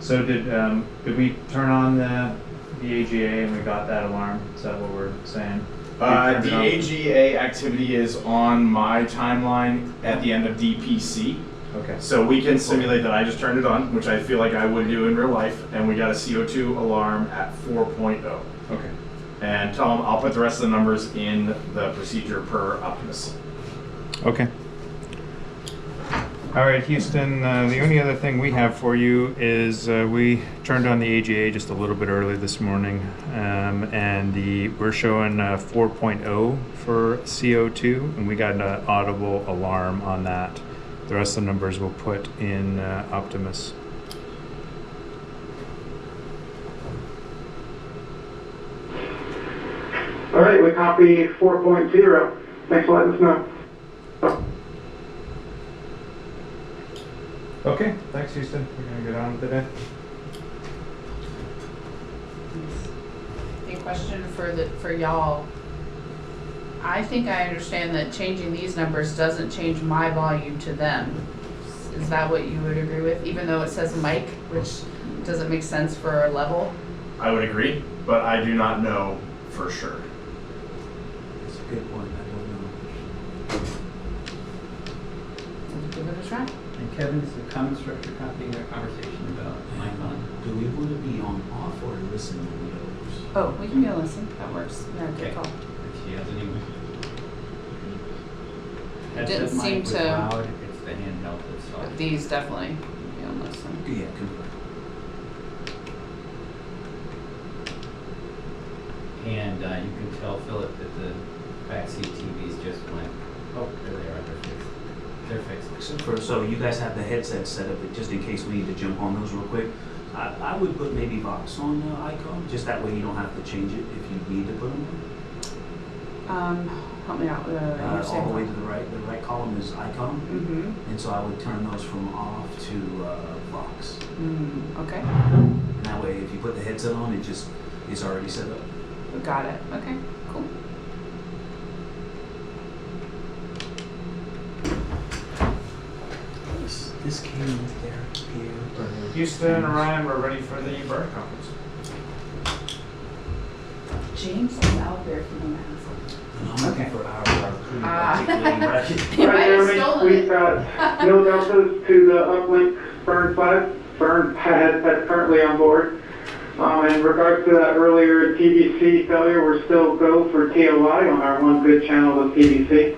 So did we turn on the AGA and we got that alarm? Is that what we're saying? The AGA activity is on my timeline at the end of DPC. Okay. So we can simulate that I just turned it on, which I feel like I would do in real life, and we got a CO2 alarm at 4.0. Okay. And tell them I'll put the rest of the numbers in the procedure per Optimus. Okay. All right, Houston, the only other thing we have for you is we turned on the AGA just a little bit early this morning, and we're showing 4.0 for CO2, and we got an audible alarm on that. The rest of the numbers we'll put in Optimus. All right, we copy 4.0. Thanks for letting us know. Okay, thanks, Houston. We're gonna get on with the day. A question for y'all. I think I understand that changing these numbers doesn't change my volume to them. Is that what you would agree with? Even though it says mic, which doesn't make sense for a level? I would agree, but I do not know for sure. That's a good point. I don't know. We'll give it a try. And Kevin, is the comment structure copying our conversation about Micron? Do we want to be on off or listen to the others? Oh, we can go listen. That works. No, good Okay. call. If she has any. Didn't Headset seem mic was to- loud, it's the handheld that's But soft. these definitely, you know, listen. Yeah, confirm. And you can tell Philip that the backseat TVs just went, oh, there they are, they're fixed. They're fixed. Except for, so you guys have the headset set up, just in case we need to jump on those real quick. I would put maybe Vox on the icon, just that way you don't have to change it if you need to put them Help me out. on. All the way to the right column is icon. Mm-hmm. And so I would turn those from off to Vox. Okay. And that way, if you put the headset on, it just is already set up. Got it. Okay, cool. This came with their here. Houston, Ryan, we're ready for the burn conference. James is out there for the mask. I'm looking for our crew, particularly Ratchet. He might have Jeremy, stolen we've it. got no deltas to the uplink burn pad that's currently on board. In regards to that earlier TBC failure, we're still go for TOI on our one good channel of TBC.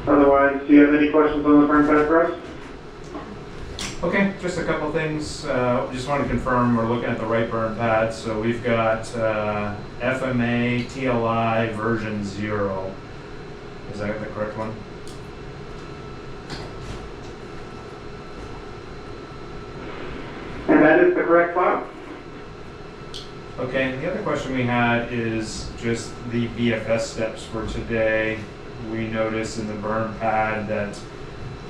Otherwise, do you have any questions on the burn pad for us? Okay, just a couple things. Just want to confirm we're looking at the right burn pad. So we've got FMA TLI version 0. Is that the correct one? And that is the correct file. Okay, and the other question we had is just the BFS steps for today. We noticed in the burn pad that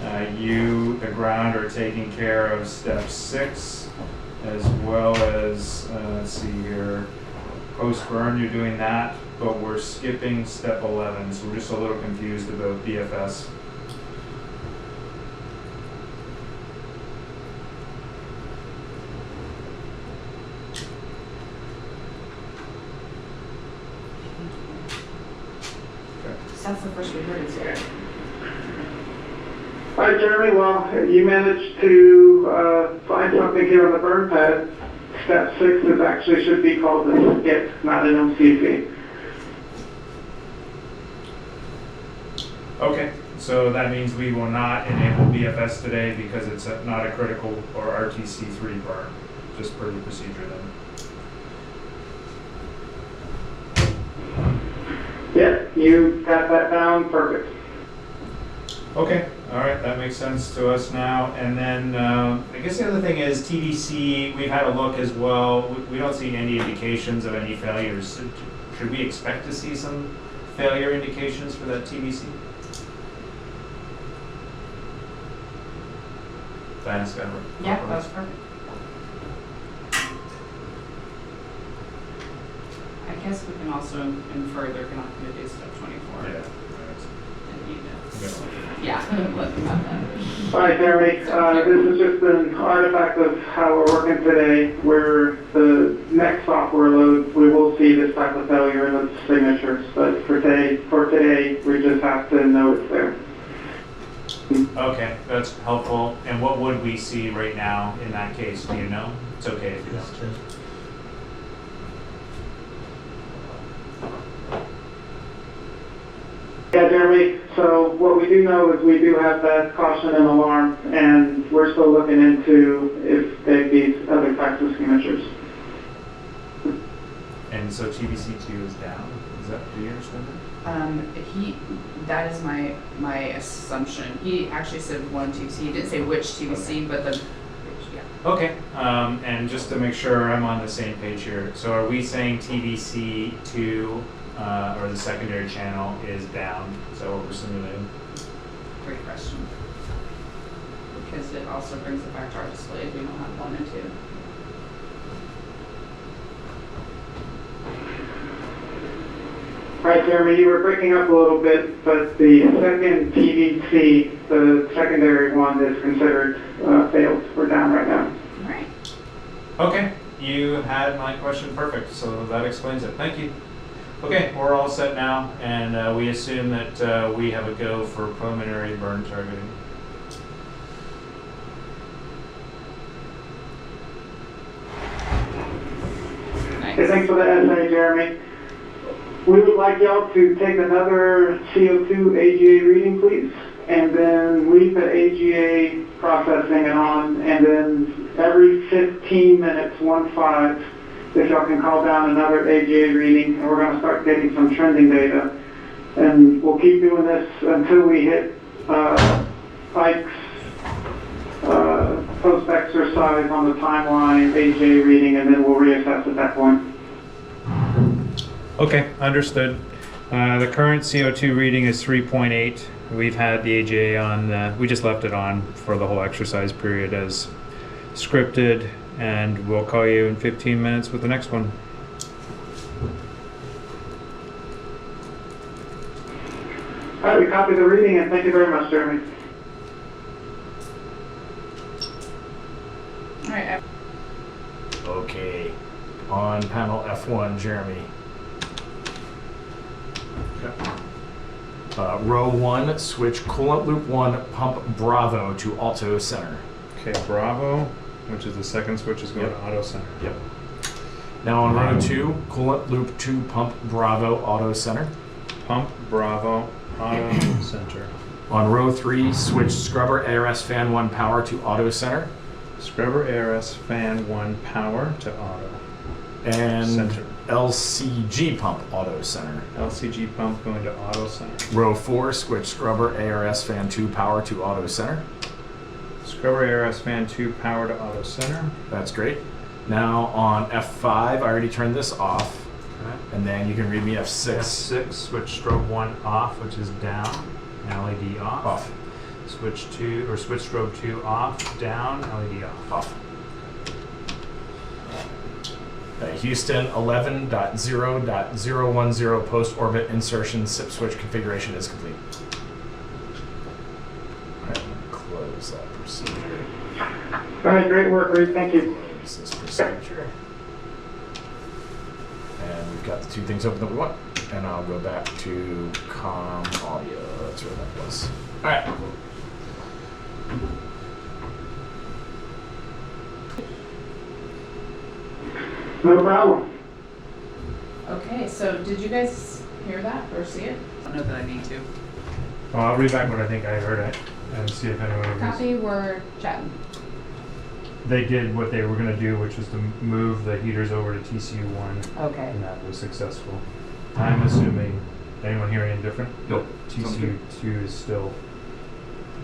the ground, are taking care of step 6, as well as, let's see here, post-burn, you're doing that, but we're skipping step 11, so we're just a little confused about BFS. That's the first we heard it here. All right, Jeremy, well, you managed to find something here on the burn pad. Step 6 is actually should be called a skip, not an MCC. Okay, so that means we will not enable BFS today because it's not a critical or RTC3 burn, just per the procedure then. Yeah, you got that down perfect. Okay, all right, that makes sense to us now. And then I guess the other thing is TDC, we've had a look as well. We don't see any indications of any failures. Should we expect to see some failure indications for that TDC? Diana's got it. Yeah, that was perfect. I guess we can also infer they're not going to do step 24. Yeah. Didn't need to. Yeah, let them have that. All right, Jeremy, this is just an artifact of how we're working today, where the next software load, we will see this type of failure in the signatures, but for today, we just have to know it's there. Okay, that's helpful. And what would we see right now in that case? Do you know? It's okay if you don't. Yeah, Jeremy, so what we do know is we do have that caution and alarm, and we're still looking into if they beat other types of signatures. And so TBC2 is down. Is that, do you understand that? That is my assumption. He actually said one TVC. He didn't say which TVC, but the, yeah. Okay, and just to make sure I'm on the same page here, so are we saying TBC2 or the secondary channel is down? Is that what we're simulating? Great question. Because it also brings it back to our display if we don't have 1 and 2. All right, Jeremy, you were breaking up a little bit, but the second TVC, the secondary one, is considered failed. We're down right now. All right. Okay, you had my question perfect, so that explains it. Thank you. Okay, we're all set now, and we assume that we have a go for preliminary burn targeting. Nice. Okay, thanks for the essay, Jeremy. We would like y'all to take another CO2 AGA reading, please, and then leave the AGA processing and on, and then every 15 minutes, 1-5, if y'all can call down another AGA reading, and we're going to start getting some trending data. And we'll keep doing this until we hit Pike's post-exercise on the timeline AGA reading, and then we'll reassess at that point. Okay, understood. The current CO2 reading is 3.8. We've had the AGA on, we just left it on for the whole exercise period as scripted, and we'll call you in 15 minutes with the next one. All right, we copied the reading, and thank you very much, Jeremy. All right. Okay, on panel F1, Jeremy. Row 1, switch coolant loop 1, pump Bravo to auto center. Okay, Bravo, which is the second switch, is going Yep. to auto center. Yep. Now on row 2, coolant loop 2, pump Bravo, auto center. Pump Bravo, auto center. On row 3, switch scrubber ARS fan 1 power to auto center. Scrubber ARS fan 1 power to auto And center. LCG pump auto center. LCG pump going to auto center. Row 4, switch scrubber ARS fan 2 power to auto center. Scrubber ARS fan 2 power to auto center. That's great. Now on F5, I already turned this off. Okay. And then you can read me F6. F6, switch strobe 1 off, which is down. LED off. Off. Switch 2 or switch strobe 2 off, down, LED off. Off. Houston 11.0.010 post-orbit insertion SIP switch configuration is complete. All right, close that procedure. All right, great work, Reed. Thank you. Close this procedure. And we've got the two things open that we want. And I'll go back to com audio. That's where that was. All right. No problem. Okay, so did you guys hear that or see it? I don't know that I need to. Well, I'll read back what I think I heard it and see if anyone agrees. Copy, we're chatting. They did what they were going to do, which was to move the heaters over to TCU1, Okay. and that was successful. I'm assuming, anyone hear anything different? Nope. Sounds good. TCU2 is still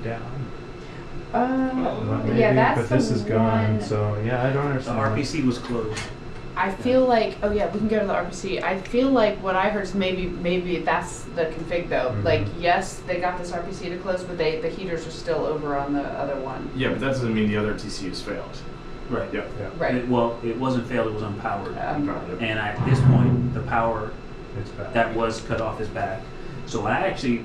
down. Maybe, Yeah, that's but this the is gone, one- so yeah, I don't The understand. RPC was closed. I feel like, oh yeah, we can go to the RPC. I feel like what I heard is maybe that's the config though. Mhm. Like, yes, they got this RPC to close, but the heaters are still over on the other one. Yeah, but that doesn't mean the other TCUs failed. Right. Yeah. Yeah, Right. It wasn't failed, it was unpowered. Um, And at this point, the power it's back. that was cut off is back. So I actually,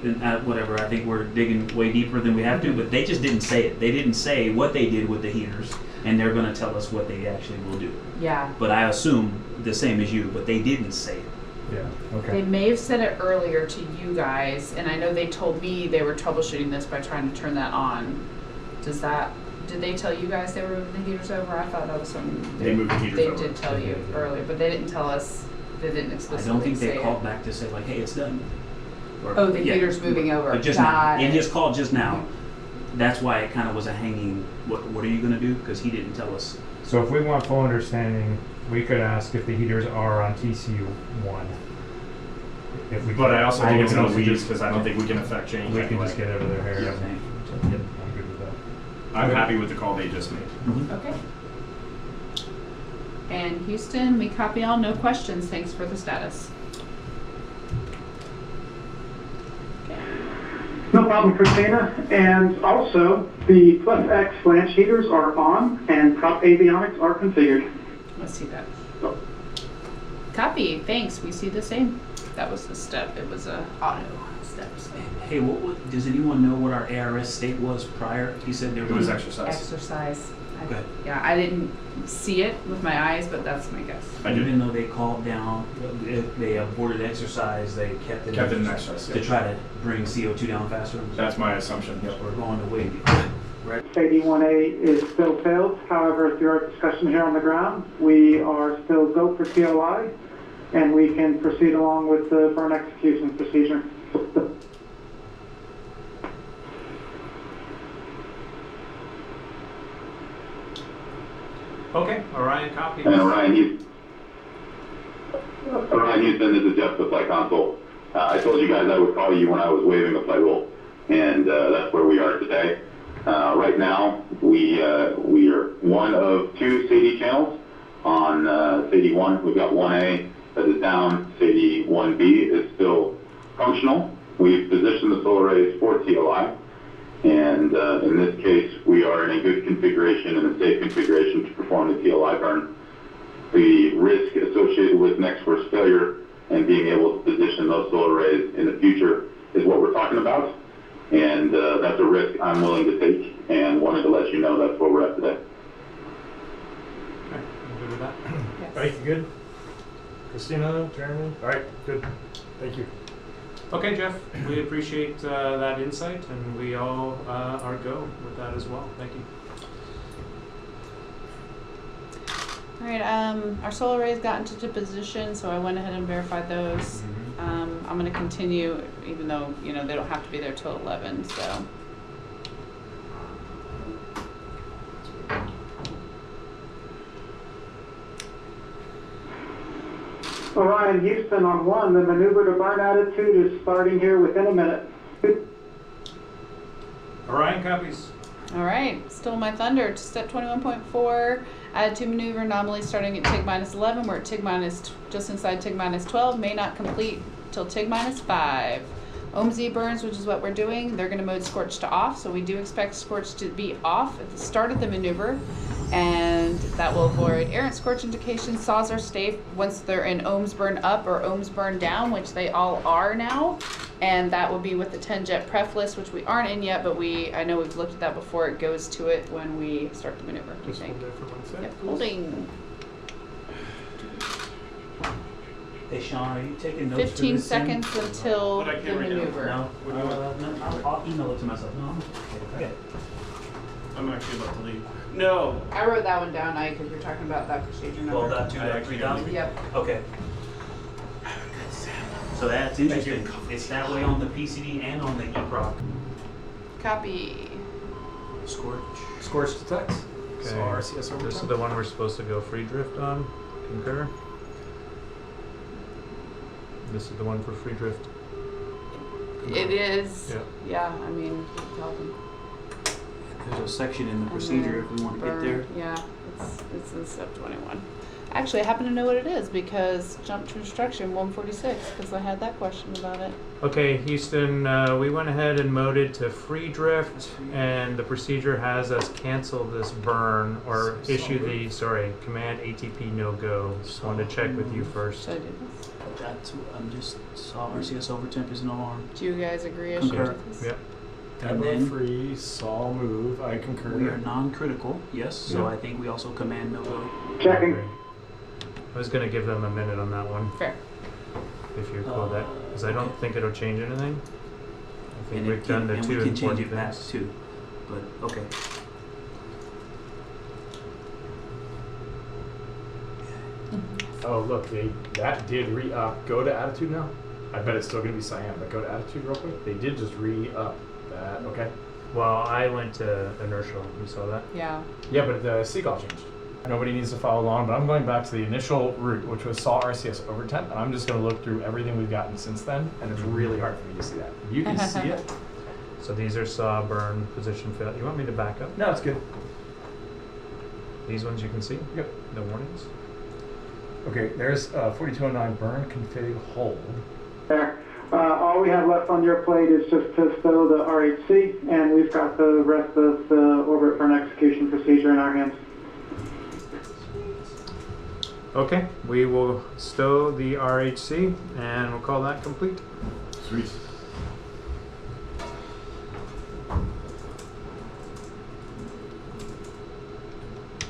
whatever, I think we're digging way deeper than we have to, but they just didn't say it. They didn't say what they did with the heaters, and they're gonna tell us what they actually will do. Yeah. But I assume the same as you, but they didn't say it. Yeah, They okay. may have said it earlier to you guys, and I know they told me they were troubleshooting this by trying to turn that on. Did they tell you guys they were moving the heaters over? I thought that was something. They moved the heaters They over. did tell you earlier, but they didn't tell us, they didn't I explicitly don't think say they it. called back to say like, hey, it's done. Or- Oh, the yeah, heater's moving over. But just now, Got in it. his call just now, that's why it kind of was a hanging, what are you gonna do? Because he didn't tell us. So if we want full understanding, we could ask if the heaters are on TCU1. If we But I also think we it's in can the also weeds just- because I don't think we can affect change. We can anyway. just get over their hair. Yeah. Yep, I'm good with that. I'm happy with the call they just made. Okay. And Houston, we copy all, no questions, thanks for the status. No problem, Christina. And also, the Plus X flange heaters are on and prop avionics are configured. Let's see that. Copy, thanks, we see the same. That was the step, it was a auto steps. Hey, what, does anyone know what our ARS state was prior? He said there It was was exercise. Exercise. Okay. Yeah, I didn't see it with my eyes, but that's my guess. I did. Even though they called down, they aborted exercise, they kept it. Kept it in exercise. To Yeah. try to bring CO2 down faster. That's my assumption. Yep. We're going to way, right? AD1A is still failed. However, through our discussion here on the ground, we are still go for TLI, and we can proceed along with the burn execution procedure. Okay, Orion copy. And Orion Houston, this is Jeff, the flight console. I told you guys I would call you when I was waving the flight rule, and that's where we are today. Right now, we are one of two SADI channels on SADI 1. We've got 1A that is down. SADI 1B is still functional. We've positioned the solar arrays for TLI, and in this case, we are in a good configuration and a safe configuration to perform the TLI burn. The risk associated with next force failure and being able to position those solar arrays in the future is what we're talking about, and that's a risk I'm willing to take, and wanted to let you know that's where we're at today. Okay, I'm good with that. Yes. Right, you good? Christina, Jeremy? All right, good. Thank you. Okay, Jeff, we appreciate that insight, and we all are go with that as well. Thank you. All right, our solar arrays got into position, so I went ahead and verified those. I'm gonna continue, even though, you know, they don't have to be there till 11, so. Orion Houston on 1, the maneuver to burn attitude is starting here within a minute. Orion copies. All right, still my thunder to step 21.4, attitude maneuver anomaly starting at TIG minus 11. We're at TIG minus, just inside TIG minus 12, may not complete till TIG minus 5. OMZ burns, which is what we're doing, they're gonna mode scorch to off, so we do expect scorch to be off at the start of the maneuver, and that will avoid errant scorch indications. Saws are safe once they're in ohms burn up or ohms burn down, which they all are now, and that will be with the 10 jet pref list, which we aren't in yet, but I know we've looked at that before. It goes to it when we start the maneuver, we Just think. hold there for 1 second. Yep, holding. Hey, Sean, are you taking notes for 15 this thing? seconds until But I the can't right now. maneuver. No? What do you want? No, I'll email it to myself. No, I'm okay. I'm actually about to leave. No. I wrote that one down, Ike, because you're talking about that procedure number. 12.2.3,000? Yep. Okay. So that's interesting. It's that way on the PCD and on the EPROC. Copy. Scorch. Scorch detect. Okay. So RCS over This is time. the one we're supposed to go free drift on. Concur. This is the one for free drift. It is. Yeah. Yeah, I mean, tell them. There's a section in the procedure if we want to get there. Yeah, it's in step 21. Actually, I happen to know what it is because jump to instruction 146 because I had that question about it. Okay, Houston, we went ahead and moded to free drift, and the procedure has us cancel this burn or issue the, command ATP no-go. Just wanted to check with you first. Should I do this? I'm just saw RCS over temp is an alarm. Do you guys agree I should Concur. do this? Yep. And Demo then free, saw move, I concur. we are non-critical, yes. So Yeah. I think we also command no-go. Checking. I was gonna give them a minute on that one, Fair. if you're cool with that, because I don't okay. think it'll change anything. I think And we've done the and two we can change important it back things. too. But okay. Oh, look, that did re-up. Go to attitude now. I bet it's still going to be cyan, but go to attitude real quick. They did just re-up that. Okay. Well, I went to inertial. You saw that? Yeah. Yeah, but the seagull changed. Nobody needs to follow along, but I'm going back to the initial route, which was saw RCS over 10, and I'm just going to look through everything we've gotten since then, and it's really hard for me to see that. You can see it. So these are saw, burn, position fail. You want me to back up? No, it's good. These ones you can see? Yep. The warnings? Okay, there's 4209 burn, config, hold. There. All we have left on your plate is just to stow the RHC, and we've got the rest of the orbit burn execution procedure in our hands. Okay, we will stow the RHC and we'll call that complete. Sweet.